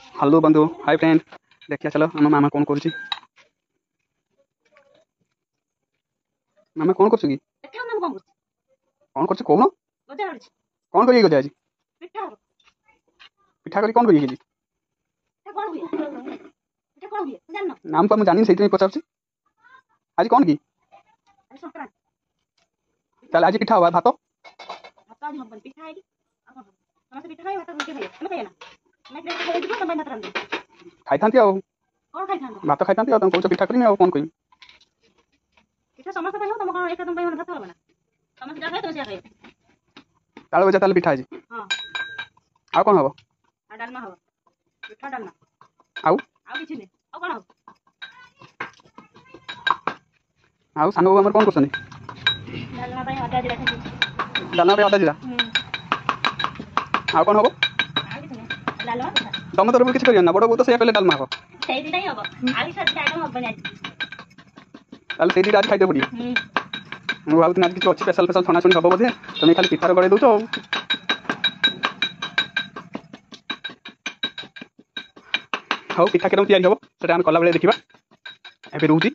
Hello बंधु, hi friend. देखिए चलो आम मामा कौन कर मामा कौन कर ଦେଖିବ ମୁଁ କଣ କରୁଛି? कौन कर कौन ଗଜା କାଟୁଛି। कौन कर गजे आज ପିଠା ହବ। पिठा करी कौन कर ପିଠା କଣ ହୁଏ? ପିଠା କଣ ହୁଏ? ତୁ ଜାଣିନ? नाम तो मुझे जानी से पचार आज कौन की ଆଜି ସଂକ୍ରାନ୍ତି। चल आज पिठा हुआ भात ଭାତ ଆଜି ହବନି, ପିଠା ହେଇଛି। ଆଉ କଣ ହବ? ସମସ୍ତେ ପିଠା ଖାଇବେ, ଭାତ ରୁଟି ଖାଇବେ। ଆମେ ଖାଇବା ନା? ଆମେ ପିଠା ଖାଇଯିବ, ତମ ପାଇଁ ଭାତ ରାନ୍ଧିଦେବି। खाई था କଣ खाଇଥାନ୍ତ? भात खाई था तुम कौन पिठा करी कौन करी ପିଠା ସମସ୍ତେ ପାଇଁ ହବ, ତମ କଣ ଏକା ତମ ପାଇଁ ଭାତ ହବ ନା? ସମସ୍ତେ ଯାହା ଖାଇବେ ତମେ ସେଇଆ ଖାଇବ। ताल बजा ताल पिठा आज ହଁ। आउ कौन हम ଆଉ ଡାଲମା ହବ। ପିଠା ଡାଲମା। आउ ଆଉ କିଛି ନାହିଁ। ଆଉ କଣ ହବ? आउ सान बाबू कौन कर ଡାଲମା ପାଇଁ ଅଦା ଜିରା ଛେଚୁଛି। डालना पे आधा जीरा आउ कौन हम ଆଉ କିଛି ନାହିଁ। ଡାଲମା ପିଠା। तुम तरफ किसी कर बड़ बो तो से डालमा हम ସେଇ ଦିଟା ହିଁ ହବ। ଆଉ କିଛି ଆଇଟମ୍ ହବନି ଆଜି। ताल से आज खाई पड़े मुझे भावुँ आज किसी अच्छी स्पेशल स्पेशल छणाछुणी हम बोधे तुम्हें खाली पिठार गड़े दौच हाउ पिठा केम या हम से कला बेले देखा ए रोचे।